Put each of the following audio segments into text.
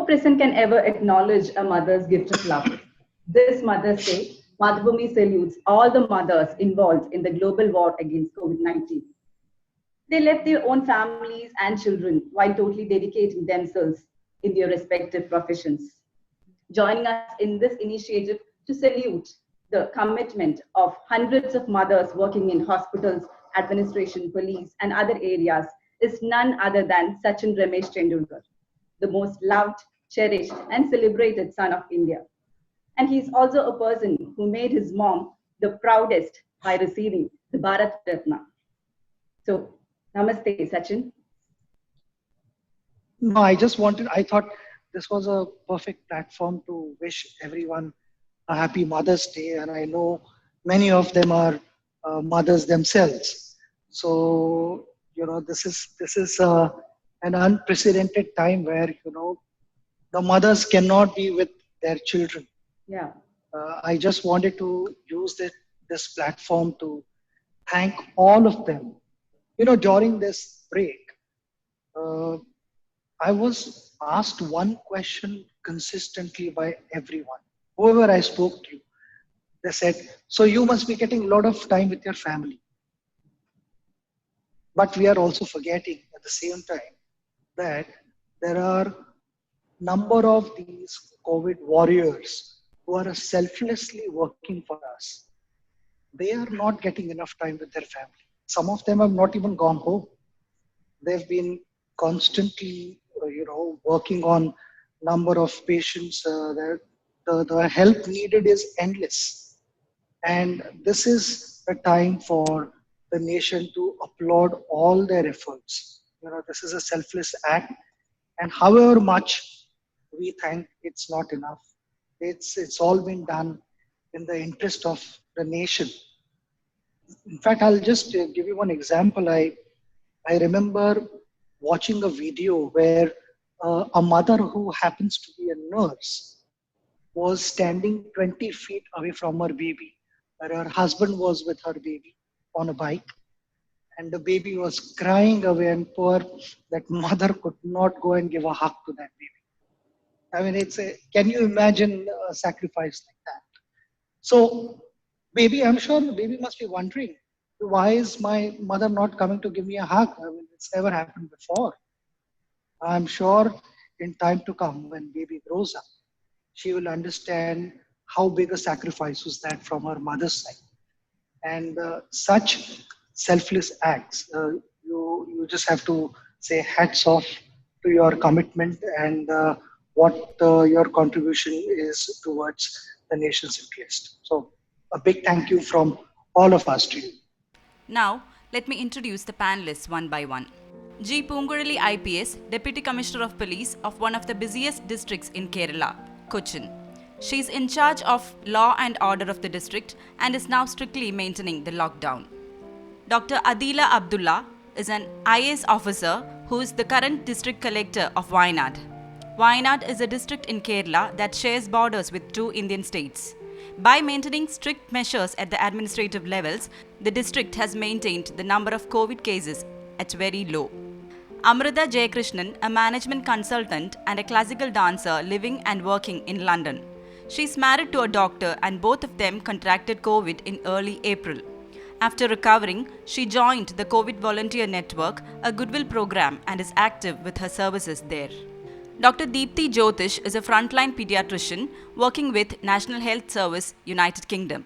person can ever acknowledge a mother's gift of love. This Mother's Day, Madhubhumi salutes all the mothers involved in the global war against COVID-19. They left their own families and children while totally dedicating themselves in their respective professions. Joining us in this initiative to salute the commitment of hundreds of mothers working in hospitals, administration, police, and other areas is none other than Sachin Ramesh Tendulkar, the most loved, cherished, and celebrated son of India. And he's also a person who made his mom the proudest by receiving the Bharat Ratna. So, namaste, Sachin. No, I thought this was a perfect platform to wish everyone a happy Mother's Day. And I know many of them are mothers themselves. So, this is an unprecedented time where, the mothers cannot be with their children. Yeah. I just wanted to use this platform to thank all of them. During this break, uh, I was asked one question consistently by everyone. Whoever I spoke to, they said, so you must be getting a lot of time with your family. But we are also forgetting at the same time that there are number of these COVID warriors who are selflessly working for us. They are not getting enough time with their family. Some of them have not even gone home. They've been constantly, working on number of patients. The help needed is endless. And this is a time for the nation to applaud all their efforts. This is a selfless act. And however much we think it's not enough, it's all been done in the interest of the nation. In fact, I'll just give you one example. I remember watching a video where a mother who happens to be a nurse was standing 20 feet away from her baby, where her husband was with her baby on a bike, and the baby was crying away, and poor that mother could not go and give a hug to that baby. I mean, can you imagine a sacrifice like that? So, I'm sure the baby must be wondering, why is my mother not coming to give me a hug? I mean, it's never happened before. I'm sure in time to come, when baby grows up, she will understand how big a sacrifice was that from her mother's side. And such selfless acts, you just have to say hats off to your commitment and what your contribution is towards the nation's interest. So a big thank you from all of us to you. Now, let me introduce the panelists one by one. G. Pungurali IPS, Deputy Commissioner of Police of one of the busiest districts in Kerala, Cochin. She is in charge of law and order of the district and is now strictly maintaining the lockdown. Dr. Adila Abdullah is an IAS officer who is the current district collector of Wayanad. Wayanad is a district in Kerala that shares borders with two Indian states. By maintaining strict measures at the administrative levels, the district has maintained the number of COVID cases at very low. Amrita Jayakrishnan, a management consultant and a classical dancer living and working in London. She is married to a doctor and both of them contracted COVID in early April. After recovering, she joined the COVID Volunteer Network, a goodwill program, and is active with her services there. Dr. Deepthi Jyotish is a frontline pediatrician working with National Health Service, United Kingdom.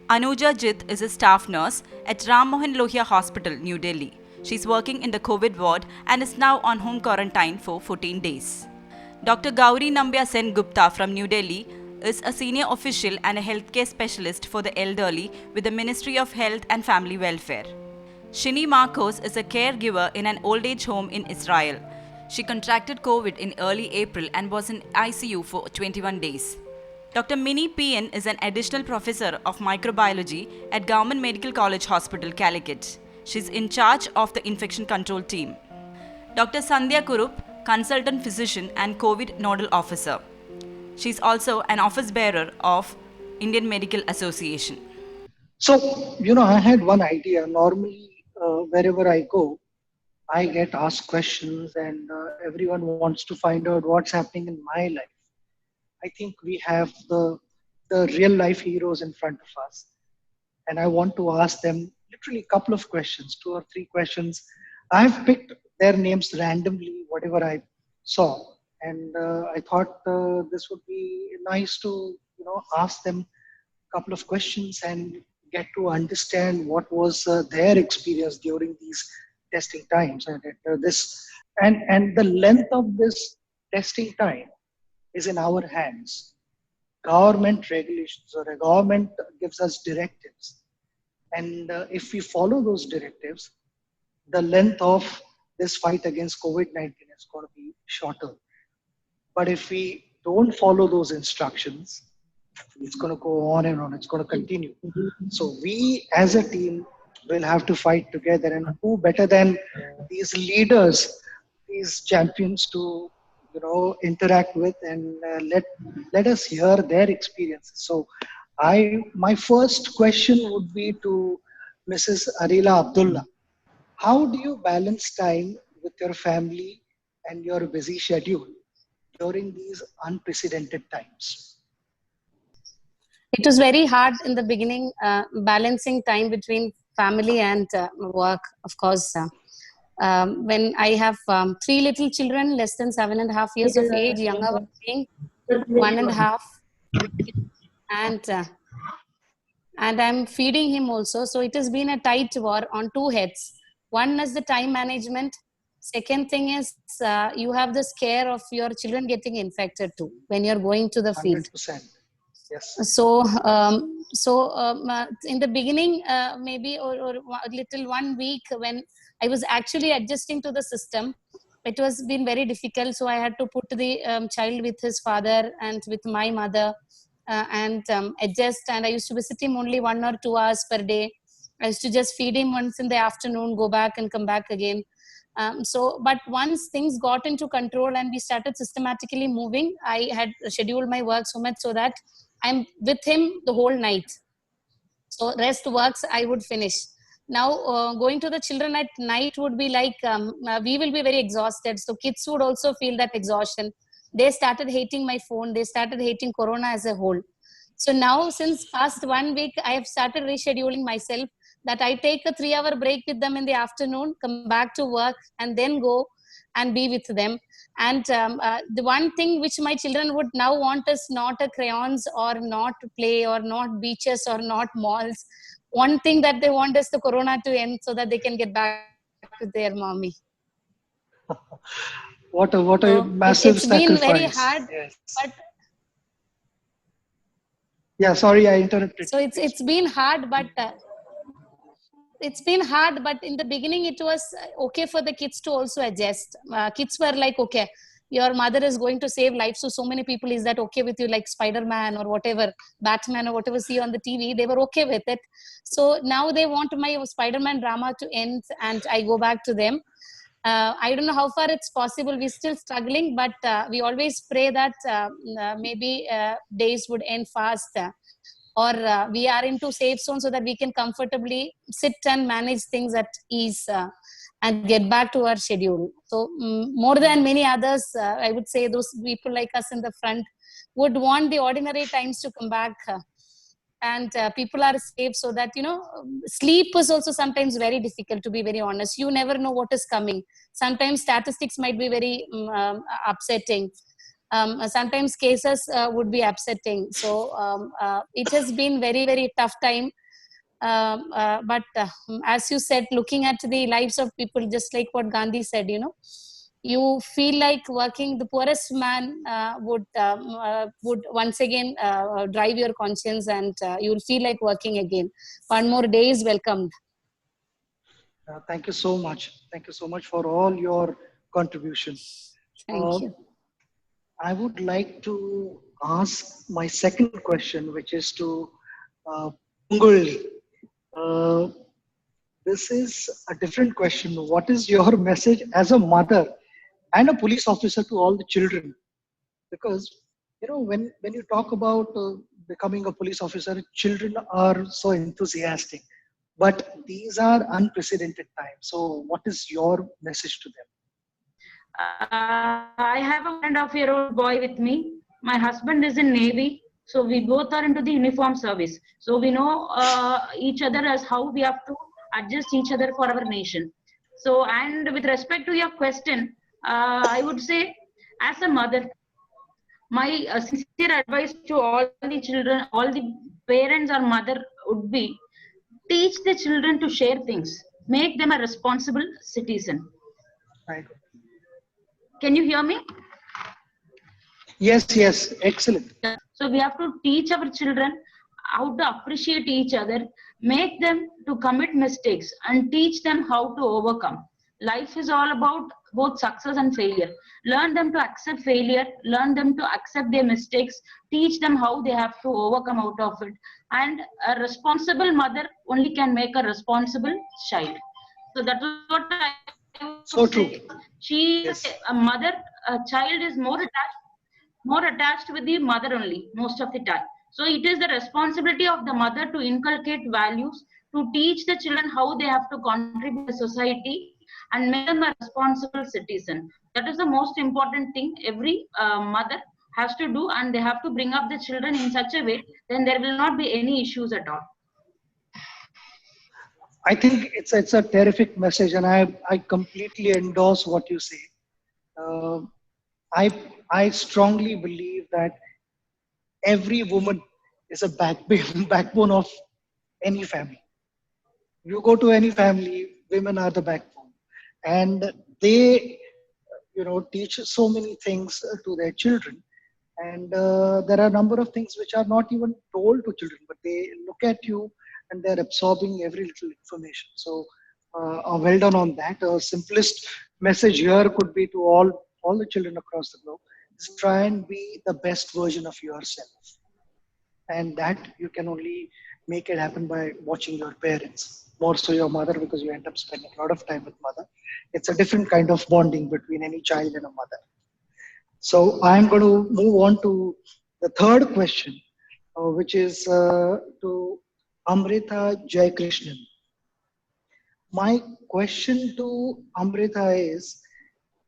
Anuja Jit is a staff nurse at Ram Mohan Lohia Hospital, New Delhi. She is working in the COVID ward and is now on home quarantine for 14 days. Dr. Gauri Nambya Sen Gupta from New Delhi is a senior official and a healthcare specialist for the elderly with the Ministry of Health and Family Welfare. Shini Marcos is a caregiver in an old age home in Israel. She contracted COVID in early April and was in ICU for 21 days. Dr. Mini PN is an additional professor of microbiology at Government Medical College Hospital, Calicut. She is in charge of the infection control team. Dr. Sandhya Kurup, consultant physician and COVID nodal officer. She is also an office bearer of Indian Medical Association. So, I had one idea. Normally, wherever I go, I get asked questions, and everyone wants to find out what's happening in my life. I think we have the real life heroes in front of us, and I want to ask them literally a couple of questions, two or three questions. I've picked their names randomly, whatever I saw, and I thought this would be nice to ask them a couple of questions and get to understand what was their experience during these testing times, and the length of this testing time is in our hands. Government regulations or a government gives us directives, and if we follow those directives, the length of this fight against COVID-19 is going to be shorter. But if we don't follow those instructions, it's going to go on and on. It's going to continue. So we as a team will have to fight together. And who better than these leaders, these champions to interact with and let us hear their experiences. So my first question would be to Mrs. Arila Abdullah. How do you balance time with your family and your busy schedule during these unprecedented times? It was very hard in the beginning, balancing time between family and work. Of course, when I have 3 little children, less than 7.5 years of age, younger one being 1.5, and I'm feeding him also. So it has been a tight war on two heads. One is the time management. Second thing is you have the scare of your children getting infected too when you're going to the field. 100%. Yes. So, in the beginning, maybe or a little 1 week when I was actually adjusting to the system, it was been very difficult. So I had to put the child with his father and with my mother and adjust. And I used to visit him only 1 or 2 hours per day. I used to just feed him once in the afternoon, go back and come back again. But once things got into control and we started systematically moving, I had scheduled my work so much so that I'm with him the whole night. So rest works I would finish. Now going to the children at night would be like, we will be very exhausted. So kids would also feel that exhaustion. They started hating my phone. They started hating Corona as a whole. So now since past 1 week, I have started rescheduling myself that I take a 3-hour break with them in the afternoon, come back to work and then go and be with them. And the one thing which my children would now want is not a crayons or not play or not beaches or not malls. One thing that they want is the Corona to end so that they can get back to their mommy. What a massive it's sacrifice. Been very hard, yes. But yeah, sorry, I interrupted. So it's been hard, but in the beginning it was okay for the kids to also adjust. Kids were like, okay, your mother is going to save lives to so many people. Is that okay with you? Like Spider-Man or whatever, Batman or whatever see on the TV, they were okay with it. So now they want my Spider-Man drama to end and I go back to them. I don't know how far it's possible. We're still struggling, but we always pray that maybe days would end fast. Or we are into safe zone so that we can comfortably sit and manage things at ease and get back to our schedule. So more than many others, I would say those people like us in the front would want the ordinary times to come back and people are safe so that, sleep is also sometimes very difficult, to be very honest. You never know what is coming. Sometimes statistics might be very upsetting. Sometimes cases would be upsetting. So it has been very, very tough time. But as you said, looking at the lives of people, just like what Gandhi said, you feel like working. The poorest man would once again drive your conscience, and you'll feel like working again. One more day is welcomed. Thank you so much. Thank you so much for all your contributions. Thank you. I would like to ask my second question, which is to Punguli. This is a different question. What is your message as a mother and a police officer to all the children? Because, when you talk about becoming a police officer, children are so enthusiastic. but these are unprecedented times. So what is your message to them? I have a 1.5-year-old boy with me. My husband is in Navy, so we both are into the uniform service. So we know each other as how we have to adjust each other for our nation. So, and with respect to your question, I would say, as a mother, my sincere advice to all the children, all the parents or mother would be, teach the children to share things, make them a responsible citizen. Right. Can you hear me? Yes, excellent. So we have to teach our children how to appreciate each other, make them to commit mistakes, and teach them how to overcome. Life is all about both success and failure. Learn them to accept failure, learn them to accept their mistakes, teach them how they have to overcome out of it. And a responsible mother only can make a responsible child. So that is what I would So say. true. She, Yes. a mother, a child is more attached with the mother only most of the time. So it is the responsibility of the mother to inculcate values, to teach the children how they have to contribute to society and make them a responsible citizen. That is the most important thing every mother has to do, and they have to bring up the children in such a way, then there will not be any issues at all. I think it's a terrific message, and I completely endorse what you say. Uh, I I strongly believe that every woman is a backbone of any family. You go to any family, women are the backbone, and they, teach so many things to their children. And there are a number of things which are not even told to children, but they look at you and they're absorbing every little information. So well done on that. Simplest message here could be to all the children across the globe is try and be the best version of yourself, and that you can only make it happen by watching your parents, more so your mother, because you end up spending a lot of time with mother. It's a different kind of bonding between any child and a mother. So I'm going to move on to the third question, which is to Amrita Jaikrishnan. My question to Amrita is,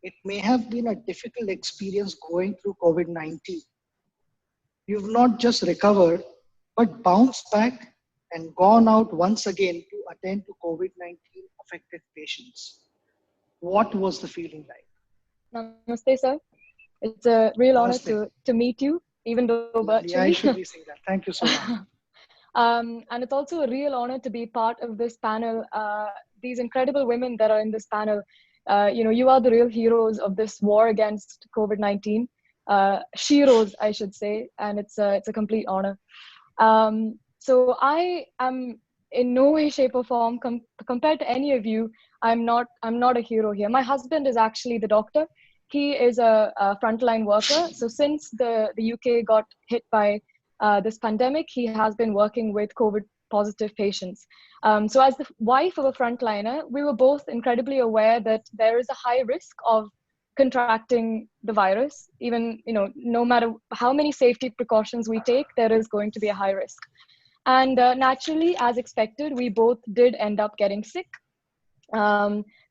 it may have been a difficult experience going through COVID-19. You've not just recovered, but bounced back and gone out once again to attend to COVID-19 affected patients. What was the feeling like? Namaste, sir. It's a real honor Namaste. to meet you, even though virtually. Yeah, I should be saying that. Thank you so much. And it's also a real honor to be part of this panel. These incredible women that are in this panel, you are the real heroes of this war against COVID-19. Sheroes, I should say, and it's a complete honor. So I am in no way, shape, or form compared to any of you. I'm not a hero here. My husband is actually the doctor. He is a frontline worker. So since the UK got hit by this pandemic, he has been working with COVID positive patients. So as the wife of a frontliner, we were both incredibly aware that there is a high risk of contracting the virus. Even, no matter how many safety precautions we take, there is going to be a high risk. And naturally, as expected, we both did end up getting sick.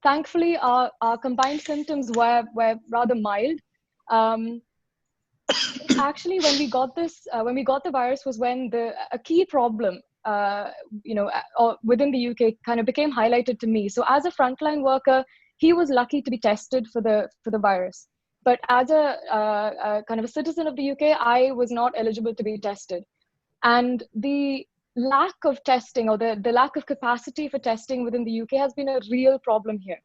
Thankfully, our combined symptoms were rather mild. Actually, when we got the virus was when a key problem, within the UK kind of became highlighted to me. So as a frontline worker, he was lucky to be tested for the virus. But as a kind of a citizen of the UK, I was not eligible to be tested. And the lack of testing, or the lack of capacity for testing within the UK, has been a real problem here.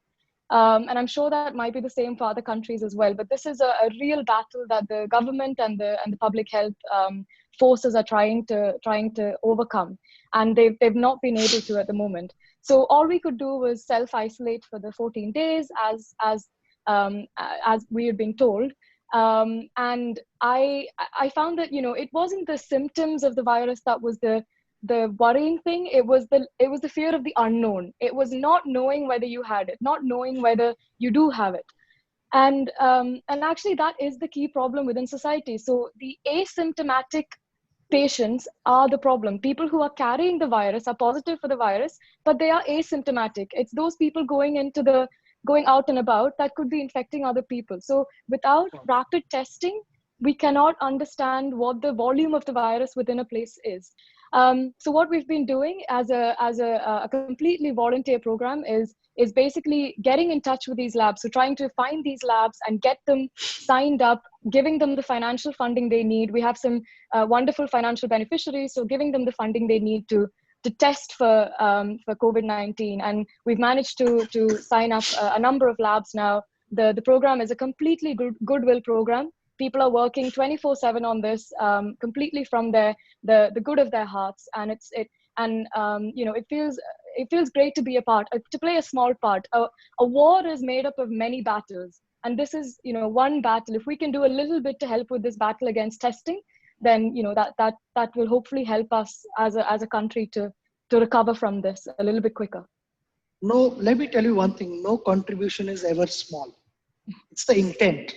And I'm sure that might be the same for other countries as well. But this is a real battle that the government and the public health forces are trying to overcome, and they've not been able to at the moment. So all we could do was self-isolate for the 14 days, as we had been told. And I found that it wasn't the symptoms of the virus that was the worrying thing. It was the fear of the unknown. It was not knowing whether you had it, not knowing whether you do have it. And actually that is the key problem within society. So the asymptomatic patients are the problem. People who are carrying the virus are positive for the virus, but they are asymptomatic. It's those people going out and about that could be infecting other people. So without rapid testing, we cannot understand what the volume of the virus within a place is. So what we've been doing as a completely volunteer program is basically getting in touch with these labs. So trying to find these labs and get them signed up, giving them the financial funding they need. We have some wonderful financial beneficiaries, so giving them the funding they need to test for COVID-19, and we've managed to sign up a number of labs now. The program is a completely goodwill program. People are working 24/7 on this, completely from the good of their hearts, and it feels great to be a part, to play a small part. A war is made up of many battles, and this is one battle. If we can do a little bit to help with this battle against testing, then that will hopefully help us as a country to recover from this a little bit quicker. No, let me tell you one thing. No contribution is ever small. It's the intent.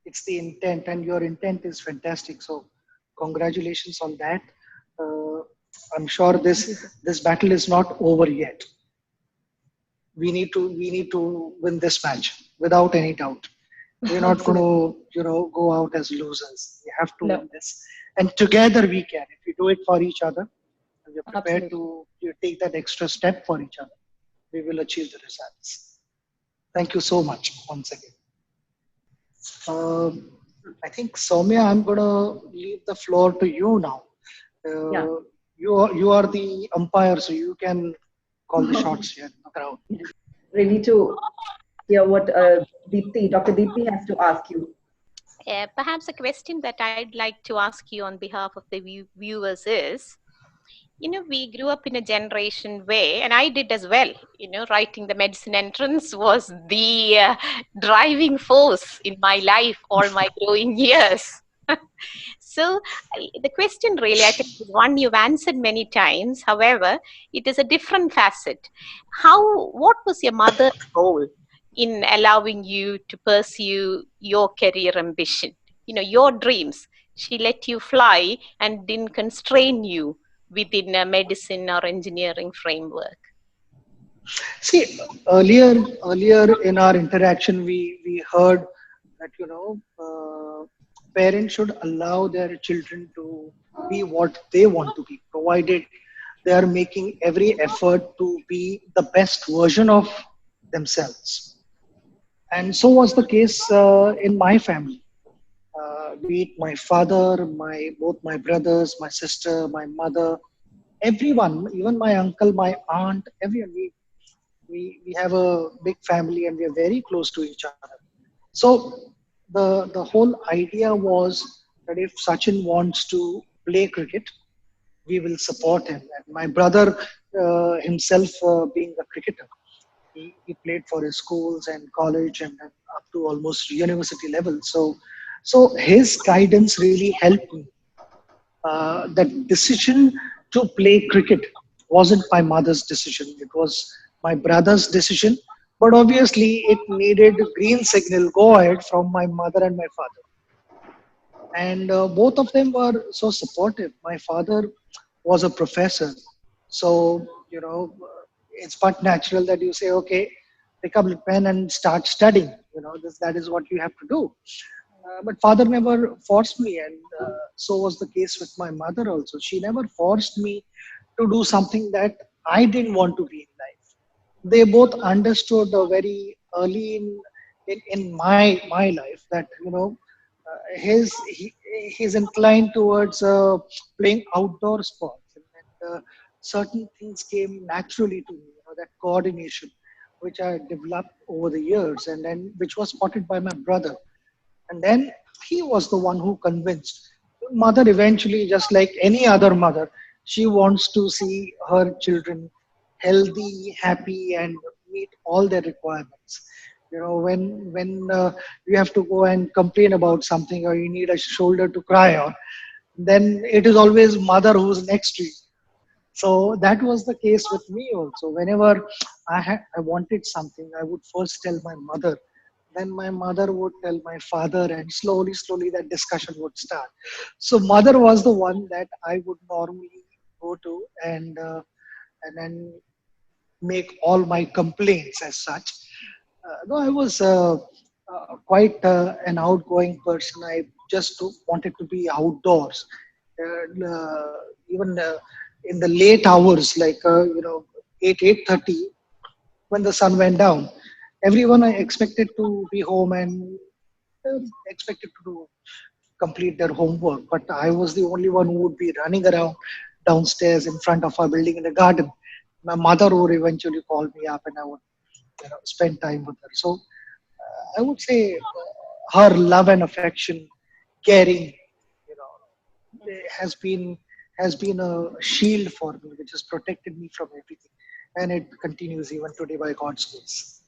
It's the intent, and your intent is fantastic. So, congratulations on that. I'm sure this battle is not over yet. We need to win this match without any doubt. We're not going to go out as losers. We have to win this, and together we can. If we do it for each other, and we're prepared to take that extra step for each other, we will achieve the results. Thank you so much once again. I think, Soumya, I'm going to leave the floor to you now. You are the umpire, so you can call the shots here in the crowd. Ready to hear what Dr. Deepti has to ask you. Perhaps a question that I'd like to ask you on behalf of the viewers is, we grew up in a generation where, and I did as well, writing the medicine entrance was the driving force in my life all my growing years. So the question really, I think, is one you've answered many times. However, it is a different facet. What was your mother's role in allowing you to pursue your career ambition, your dreams? She let you fly and didn't constrain you within a medicine or engineering framework. See, earlier in our interaction, we heard that parents should allow their children to be what they want to be, provided they are making every effort to be the best version of themselves. And so was the case in my family. Be it my father, both my brothers, my sister, my mother, everyone, even my uncle, my aunt, everyone. We have a big family and we are very close to each other. So the whole idea was that if Sachin wants to play cricket, we will support him. And my brother himself being a cricketer, he played for his schools and college and up to almost university level. So his guidance really helped me. That decision to play cricket wasn't my mother's decision. It was my brother's decision. But obviously, it needed a green signal, go ahead, from my mother and my father. And both of them were so supportive. My father was a professor. So, it's but natural that you say, okay, pick up a pen and start studying. That is what you have to do. But father never forced me, and so was the case with my mother also. She never forced me to do something that I didn't want to be in life. They both understood very early in my life that he's inclined towards playing outdoor sports, and certain things came naturally to me. That coordination, which I developed over the years, and then which was spotted by my brother. And then he was the one who convinced. Mother eventually, just like any other mother, she wants to see her children healthy, happy, and meet all their requirements. When you have to go and complain about something, or you need a shoulder to cry on, then it is always mother who's next to you. So that was the case with me also. Whenever I wanted something, I would first tell my mother then my mother would tell my father, and slowly that discussion would start. So mother was the one that I would normally go to, and then make all my complaints as such. No, I was quite an outgoing person. I just wanted to be outdoors. Even in the late hours, like 8:30, when the sun went down, everyone I expected to be home and expected to complete their homework. But I was the only one who would be running around downstairs in front of our building in the garden. My mother would eventually call me up, and I would spend time with her. So I would say her love and affection, caring, has been a shield for me, which has protected me from everything, and it continues even today by God's grace.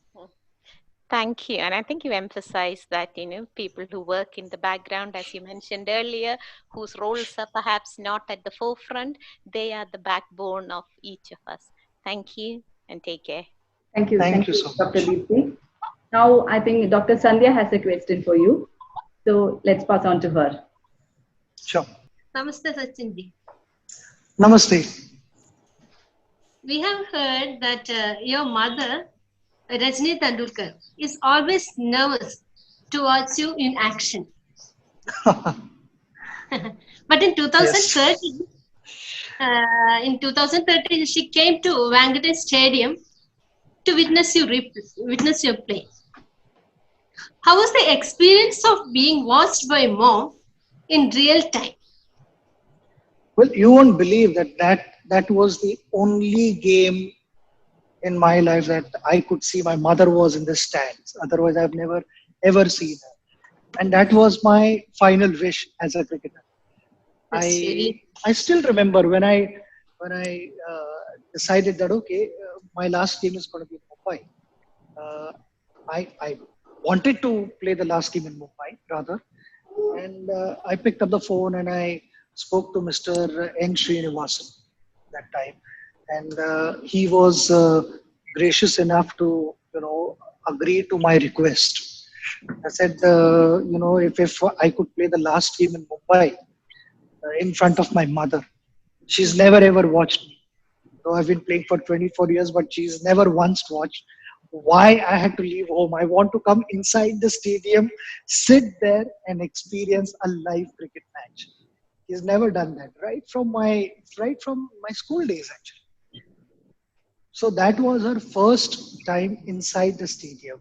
Thank you. And I think you emphasized that, people who work in the background, as you mentioned earlier, whose roles are perhaps not at the forefront, they are the backbone of each of us. Thank you and take care. Thank you. Thank you so Dr. much. Deepthi. Now, I think Dr. Sandhya has a question for you. So let's pass on to her. Sure. Namaste, Sachinji. Namaste. We have heard that your mother, Rajni Tendulkar, is always nervous towards you in action. But in 2013, she came to Wankhede Stadium to witness your play. How was the experience of being watched by mom in real time? Well, you won't believe that was the only game in my life that I could see my mother was in the stands. Otherwise, I've never ever seen her, and that was my final wish as a cricketer. I still remember when I decided that my last game is going to be Mumbai. I wanted to play the last game in Mumbai rather, and I picked up the phone and I spoke to Mr. N. Srinivasan that time, and he was gracious enough to agree to my request. I said, if I could play the last game in Mumbai in front of my mother. She's never ever watched me. Though I've been playing for 24 years, but she's never once watched why I had to leave home. I want to come inside the stadium, sit there and experience a live cricket match. He's never done that, right from my school days actually. So that was her first time inside the stadium,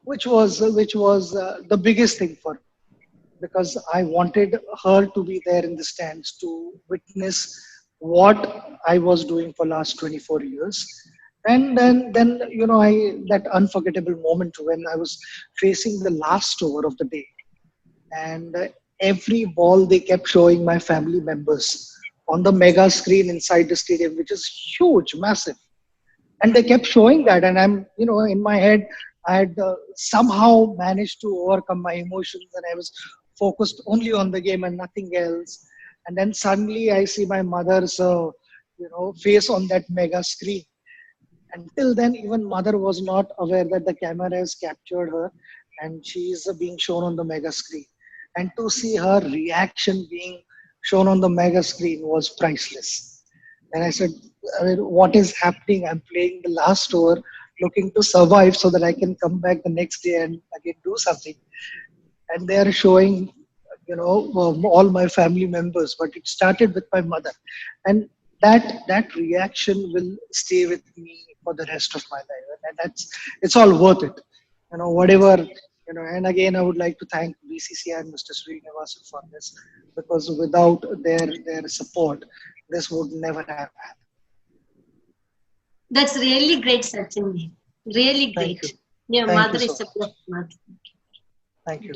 which was the biggest thing for me, because I wanted her to be there in the stands to witness what I was doing for last 24 years. And then that unforgettable moment when I was facing the last over of the day, and every ball they kept showing my family members on the mega screen inside the stadium, which is huge, massive, and they kept showing that, and I'm in my head I had somehow managed to overcome my emotions, and I was focused only on the game and nothing else. And then suddenly I see my mother's face on that mega screen. Until then, even mother was not aware that the camera has captured her and she is being shown on the mega screen. And to see her reaction being shown on the mega screen was priceless. And I said, what is happening? I'm playing the last over, looking to survive so that I can come back the next day and again do something. And they are showing, all my family members, but it started with my mother. And that reaction will stay with me for the rest of my life. And it's all worth it. Whatever, and again, I would like to thank BCCI and Mr. Srinivasan for this, because without their support, this would never have happened. That's really great, Sachin. Really great. Your mother is a blessed mother. Thank you.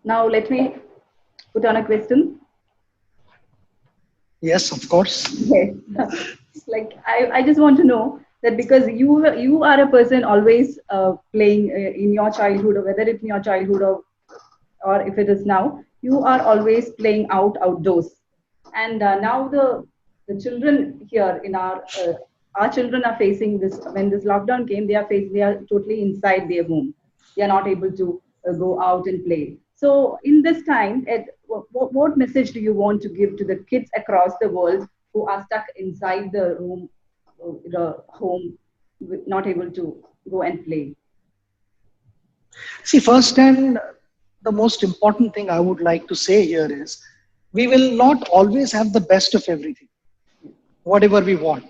Now let me put on a question. Yes, of course. Yes. I just want to know that, because you are a person always playing in your childhood, or whether it's in your childhood or if it is now, you are always playing outdoors. And now the children here in our children are facing this. When this lockdown came, they are totally inside their home. They are not able to go out and play. So in this time, what message do you want to give to the kids across the world who are stuck inside the home, not able to go and play? See, first and the most important thing I would like to say here is we will not always have the best of everything, whatever we want.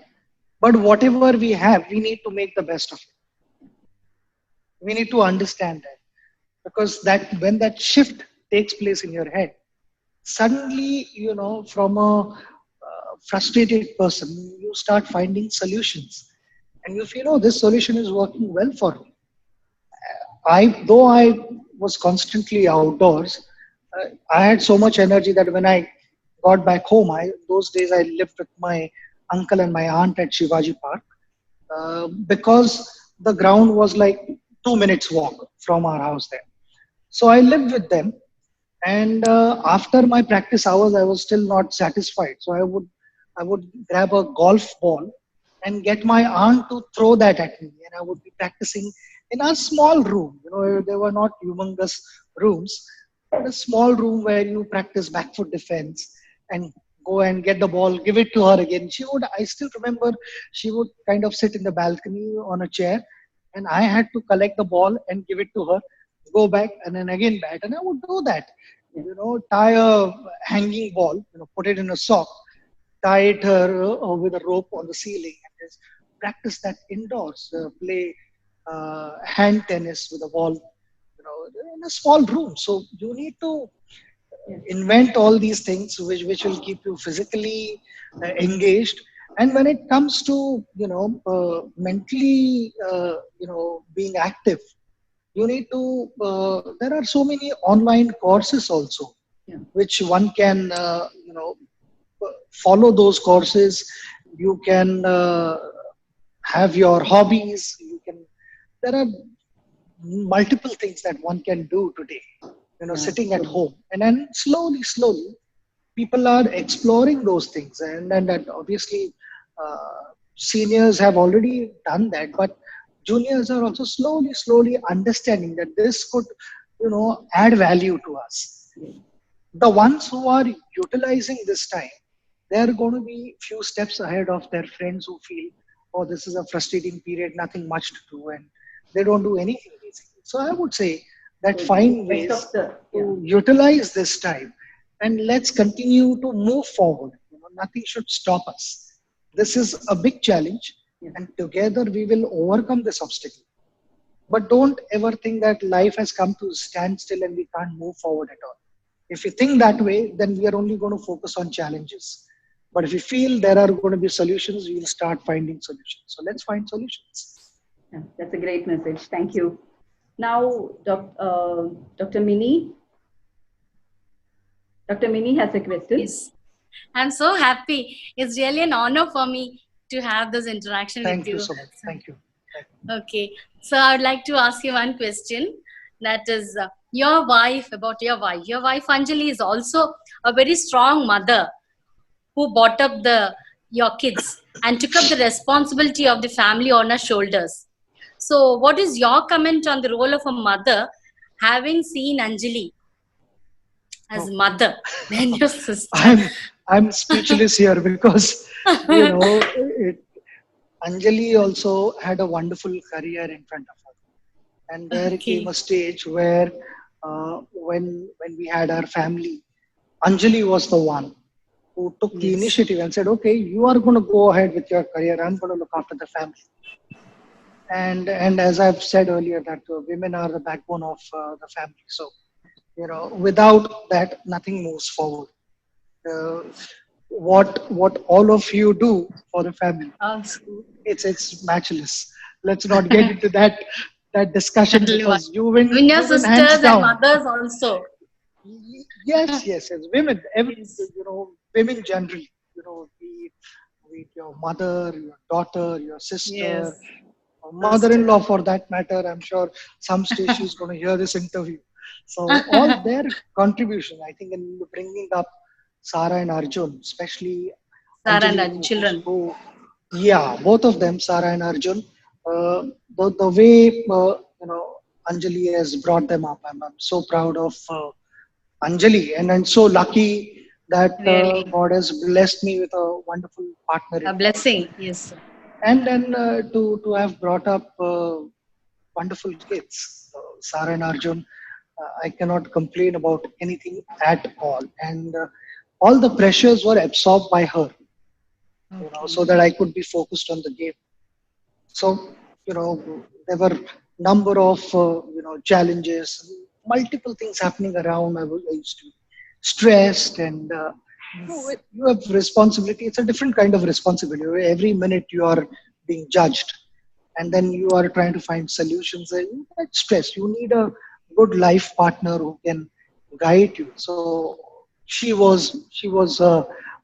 But whatever we have, we need to make the best of it. We need to understand that. Because that when that shift takes place in your head, suddenly, from a frustrated person, you start finding solutions. And you feel, oh, this solution is working well for me. Though I was constantly outdoors, I had so much energy that when I got back home, those days I lived with my uncle and my aunt at Shivaji Park, because the ground was like 2 minutes walk from our house there. So I lived with them, and after my practice hours, I was still not satisfied. So I would grab a golf ball and get my aunt to throw that at me, and I would be practicing in a small room. They were not humongous rooms, but a small room where you practice back foot defense and go and get the ball, give it to her again. I still remember, she would kind of sit in the balcony on a chair, and I had to collect the ball and give it to her, go back and then again bat. And I would do that, tie a hanging ball, put it in a sock, tie it with a rope on the ceiling, and just practice that indoors, play hand tennis with a ball, in a small room. So you need to invent all these things which will keep you physically engaged. And when it comes to mentally being active, you need to there are so many online courses also, which one can follow those courses. You can have your hobbies. There are multiple things that one can do today, sitting at home. And then slowly, people are exploring those things. And that obviously seniors have already done that, but juniors are also slowly understanding that this could, add value to us. The ones who are utilizing this time, they're going to be few steps ahead of their friends who feel, oh, this is a frustrating period, nothing much to do, and they don't do anything basically. So I would say that find ways to utilize this time, and let's continue to move forward. Nothing should stop us. This is a big challenge, and together we will overcome this obstacle. But don't ever think that life has come to a standstill and we can't move forward at all. If you think that way, then we are only going to focus on challenges. But if you feel there are going to be solutions, we will start finding solutions. So let's find solutions. Yeah, that's a great message. Thank you. Now, Dr. Mini. Dr. Mini has a question. Yes. I'm so happy. It's really an honor for me to have this interaction with you. Thank you so much. Thank you. Okay. So I would like to ask you one question. That is, your wife Anjali is also a very strong mother who brought up your kids and took up the responsibility of the family on her shoulders. So what is your comment on the role of a mother, having seen Anjali as mother than your sister? I'm speechless here because, Anjali also had a wonderful career in front of her. And there came a stage where when we had our family, Anjali was the one who took the initiative and said, okay, you are going to go ahead with your career. I'm going to look after the family. And as I've said earlier, that women are the backbone of the family. So, without that, nothing moves forward. What all of you do for the family, it's matchless. Let's not get into that discussion because you win. When your sisters and mothers also. Yes. Women, women generally, be it your mother, your daughter, your sister, or mother-in-law for that matter. I'm sure some stage she's going to hear this interview. So all their contribution, I think, in bringing up Sara and Arjun, especially Sara and Arjun, children. Both of them, Sara and Arjun. The way Anjali has brought them up. I'm so proud of Anjali, and I'm so lucky that Really. God has blessed me with a wonderful partner. A blessing, yes. And then to have brought up wonderful kids, Sarah and Arjun. I cannot complain about anything at all, and all the pressures were absorbed by her, so that I could be focused on the game. So there were number of challenges, multiple things happening around. I used to be stressed, and you have responsibility. It's a different kind of responsibility. Every minute you are being judged, and then you are trying to find solutions. And you get stressed. You need a good life partner who can guide you. So she was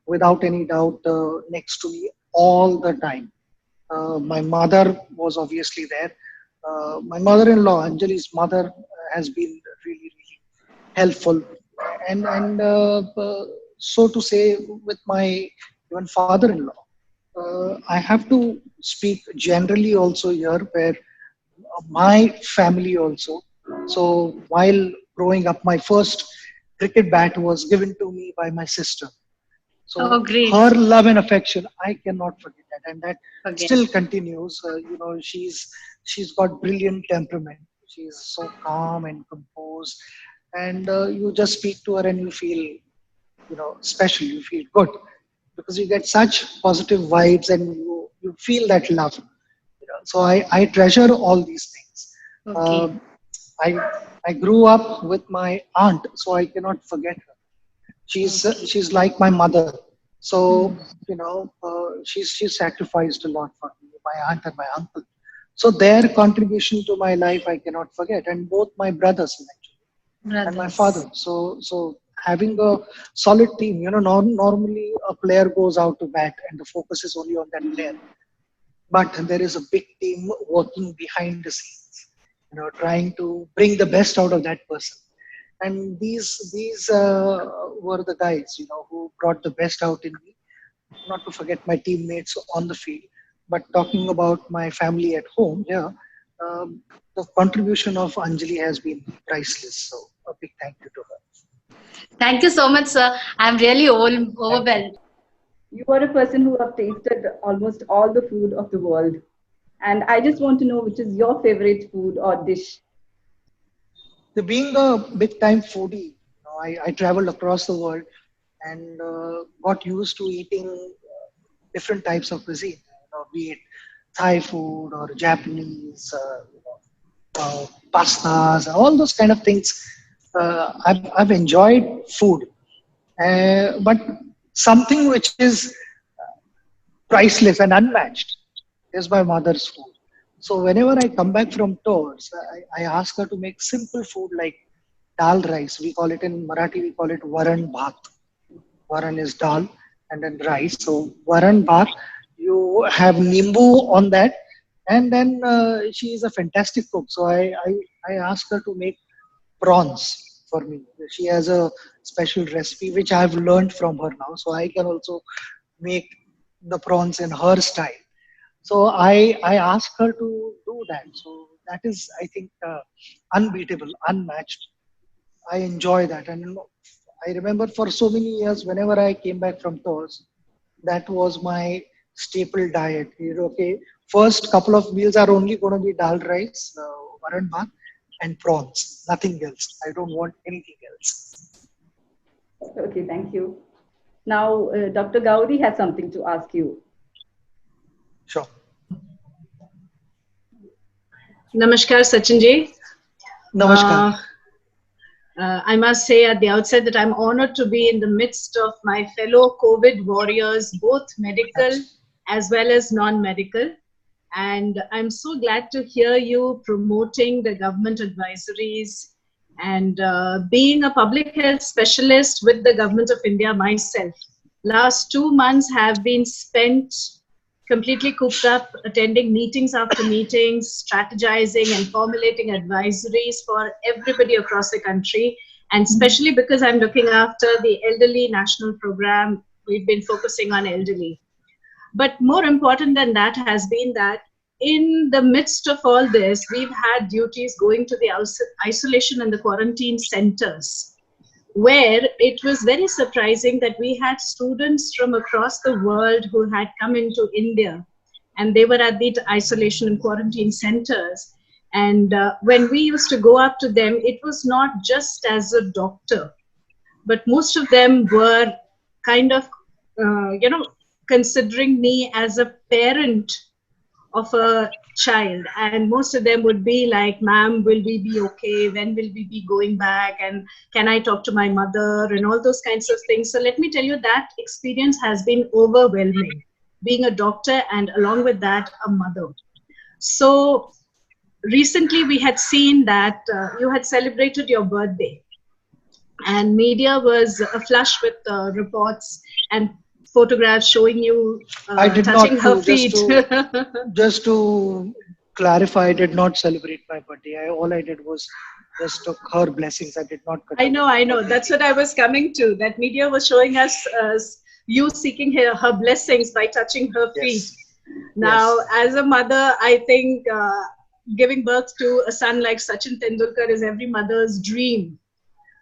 without any doubt next to me all the time. My mother was obviously there. My mother-in-law, Anjali's mother, has been really, really helpful, and so to say, with my even father-in-law, I have to speak generally also here, where my family also. So while growing up, my first cricket bat was given to me by my sister. So Oh, great. her love and affection, I cannot forget that, and that Okay. still continues. She's got brilliant temperament. She's so calm and composed, and you just speak to her and you feel, special. You feel good because you get such positive vibes, and you feel that love. So I treasure all these things. Okay. I grew up with my aunt, so I cannot forget her. She's like my mother. So she sacrificed a lot for me, my aunt and my uncle. So their contribution to my life I cannot forget, and both my brothers eventually, and my father. So having a solid team, normally a player goes out to bat and the focus is only on that player, but there is a big team working behind the scenes, trying to bring the best out of that person. And these were the guys, who brought the best out in me. Not to forget my teammates on the field, but talking about my family at home, the contribution of Anjali has been priceless. So a big thank you to her. Thank you so much, sir. I'm really overwhelmed. You are a person who have tasted almost all the food of the world. And I just want to know which is your favorite food or dish. Being a big time foodie, I traveled across the world and got used to eating different types of cuisine, be it Thai food or Japanese, pastas, all those kind of things. I've enjoyed food, but something which is priceless and unmatched is my mother's food. So whenever I come back from tours, I ask her to make simple food like dal rice. We call it in Marathi, we call it varan bhat. Varan is dal and then rice. So varan bhat, you have nimbu on that, and then she is a fantastic cook. So I ask her to make prawns for me. She has a special recipe which I have learned from her now. So I can also make the prawns in her style. So I asked her to do that. So that is, I think, unbeatable, unmatched. I enjoy that. And I remember for so many years, whenever I came back from tours, that was my staple diet. Okay, first couple of meals are only going to be dal rice, varan bhat, and prawns. Nothing else. I don't want anything else. Okay, thank you. Now, Dr. Gauri has something to ask you. Sure. Namaskar, Sachin ji. Namaskar. I must say at the outset that I'm honored to be in the midst of my fellow COVID warriors, both medical as well as non-medical. And I'm so glad to hear you promoting the government advisories and being a public health specialist with the Government of India myself. Last 2 months have been spent completely cooped up, attending meetings after meetings, strategizing and formulating advisories for everybody across the country. And especially because I'm looking after the Elderly National Program, we've been focusing on elderly. But more important than that has been that in the midst of all this, we've had duties going to the isolation and the quarantine centers, where it was very surprising that we had students from across the world who had come into India, and they were at the isolation and quarantine centers. And when we used to go up to them, it was not just as a doctor, but most of them were kind of, considering me as a parent of a child. And most of them would be like, ma'am, will we be okay? When will we be going back? And can I talk to my mother? And all those kinds of things. So let me tell you, that experience has been overwhelming, being a doctor and along with that, a mother. So recently we had seen that you had celebrated your birthday, and media was aflush with reports and photographs showing you I did touching not her do, feet. just to clarify, I did not celebrate my birthday. All I did was just took her blessings. I did not. I know. That's what I was coming to. That media was showing us you seeking her blessings by touching her feet. Now, as a mother, I think giving birth to a son like Sachin Tendulkar is every mother's dream.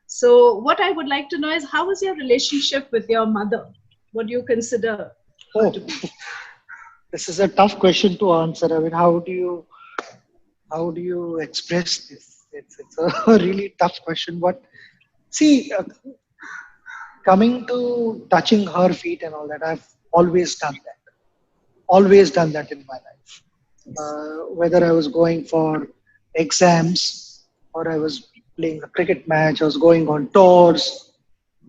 So what I would like to know is, how was your relationship with your mother? What do you consider? Oh, this is a tough question to answer. I mean, how do you express this? It's a really tough question. But see, coming to touching her feet and all that, I've always done that. Always done that in my life. Whether I was going for exams or I was playing a cricket match, I was going on tours,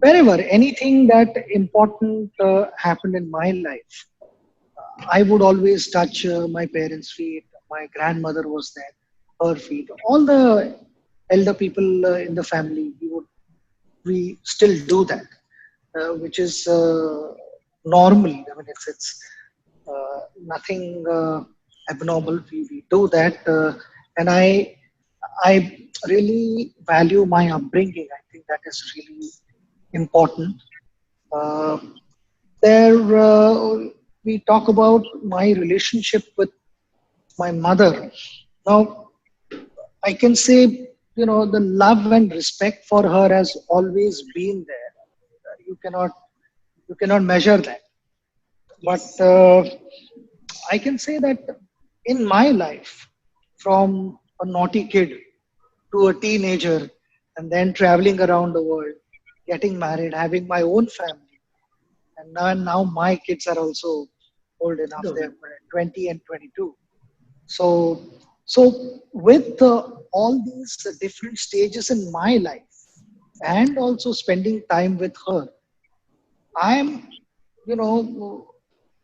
wherever, anything that important happened in my life, I would always touch my parents' feet. My grandmother was there, her feet. All the elder people in the family, we still do that, which is normal. I mean, it's nothing abnormal. We do that, and I really value my upbringing. I think that is really important. We talk about my relationship with my mother. Now, I can say, the love and respect for her has always been there. You cannot measure that. But I can say that in my life, from a naughty kid to a teenager, and then traveling around the world, getting married, having my own family, and now my kids are also old enough. They're 20 and 22. So with all these different stages in my life, and also spending time with her, I'm,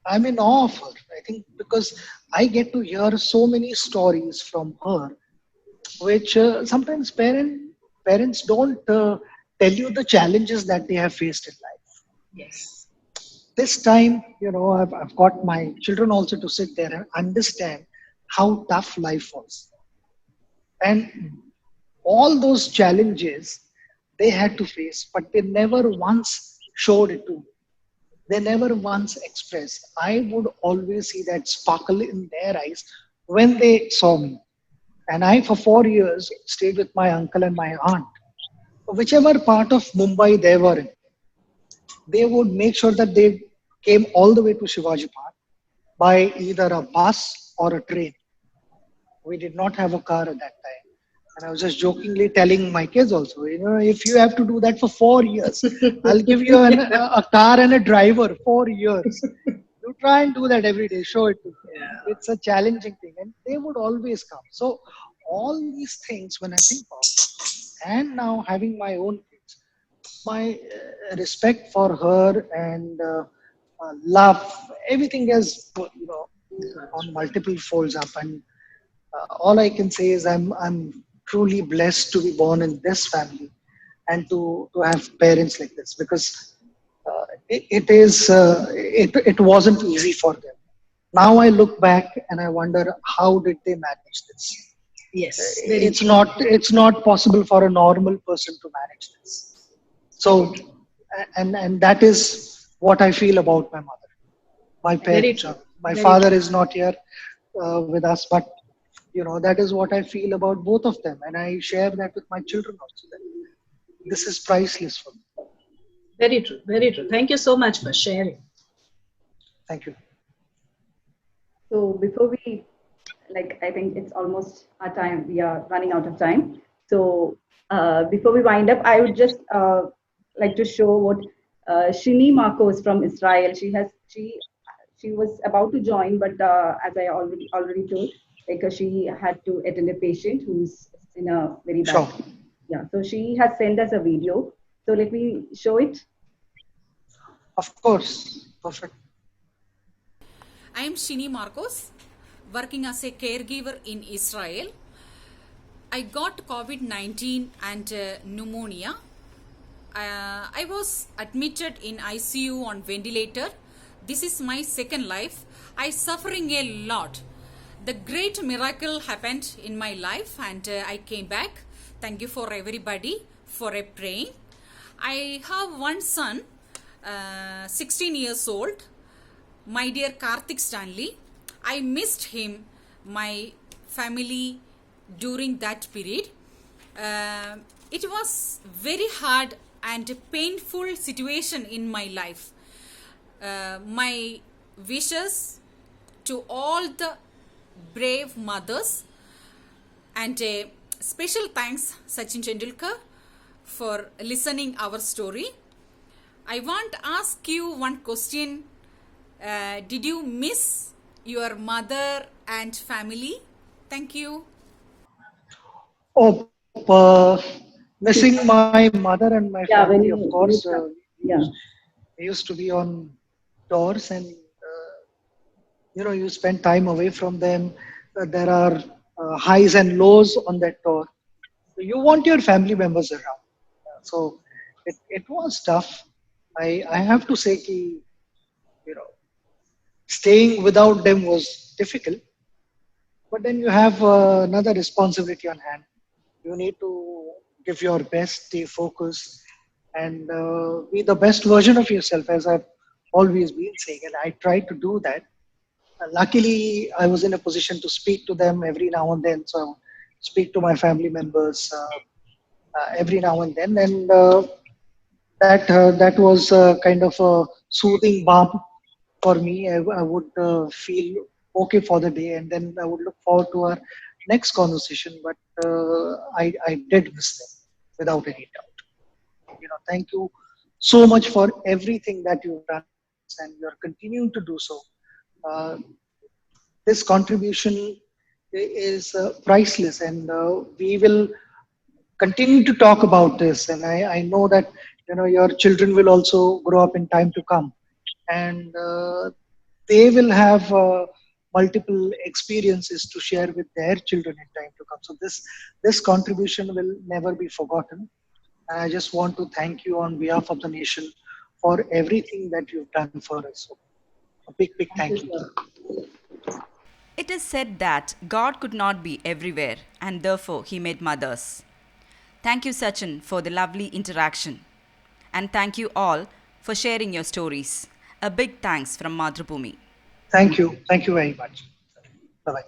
I'm in awe of her. I think because I get to hear so many stories from her, which sometimes parents don't tell you the challenges that they have faced in life. Yes. This time, I've got my children also to sit there and understand how tough life was. And all those challenges they had to face, but they never once showed it to me. They never once expressed. I would always see that sparkle in their eyes when they saw me. And I, for 4 years, stayed with my uncle and my aunt. Whichever part of Mumbai they were in, they would make sure that they came all the way to Shivaji Park by either a bus or a train. We did not have a car at that time. And I was just jokingly telling my kids also, if you have to do that for 4 years, I'll give you a car and a driver, 4 years. You try and do that every day, show it to them. Yeah. It's a challenging thing, and they would always come. So all these things, when I think of, and now having my own kids, my respect for her and love, everything is, on multiple folds up. And all I can say is I'm truly blessed to be born in this family and to have parents like this, because it wasn't easy for them. Now I look back and I wonder, how did they manage this? Yes, it's not possible for a normal person to manage this. So, and that is what I feel about my mother, my parents. My father is not here. with us, but that is what I feel about both of them, and I share that with my children also. That this is priceless for me. Very true, very true. Thank you so much for sharing. Thank you. So before we, I think it's almost our time. We are running out of time. So before we wind up, I would just like to show what Shini Marcos from Israel. She was about to join, but as I already told, she had to attend a patient who's in a very bad. Sure. Yeah. So she has sent us a video. So let me show it. Of course. Perfect. I am Shini Marcos, working as a caregiver in Israel. I got COVID-19 and pneumonia. I was admitted in ICU on ventilator. This is my second life. I suffering a lot. The great miracle happened in my life and I came back. Thank you for everybody for a praying. I have one son, 16 years old. My dear Karthik Stanley, I missed him, my family during that period. It was very hard and painful situation in my life. My wishes to all the brave mothers and a special thanks Sachin Tendulkar for listening our story. I want to ask you one question. Did you miss your mother and family? Thank you. Oh, missing my mother and my family, of course. We used to be on tours and, you spend time away from them. There are highs and lows on that tour. You want your family members around. So it was tough. I have to say, staying without them was difficult. But then you have another responsibility on hand. You need to give your best, stay focused, and be the best version of yourself, as I've always been saying. And I try to do that. Luckily, I was in a position to speak to them every now and then. So I would speak to my family members every now and then. And that was kind of a soothing balm for me. I would feel okay for the day, and then I would look forward to our next conversation. But I did miss them without any doubt. Thank you so much for everything that you've done, and you're continuing to do so. This contribution is priceless, and we will continue to talk about this. And I know that your children will also grow up in time to come, and they will have multiple experiences to share with their children in time to come. So this contribution will never be forgotten. And I just want to thank you on behalf of the nation for everything that you've done for us. So a big thank you. It is said that God could not be everywhere and therefore he made mothers. Thank you, Sachin, for the lovely interaction. And thank you all for sharing your stories. A big thanks from Madhrubhumi. Thank you. Thank you very much. Bye-bye.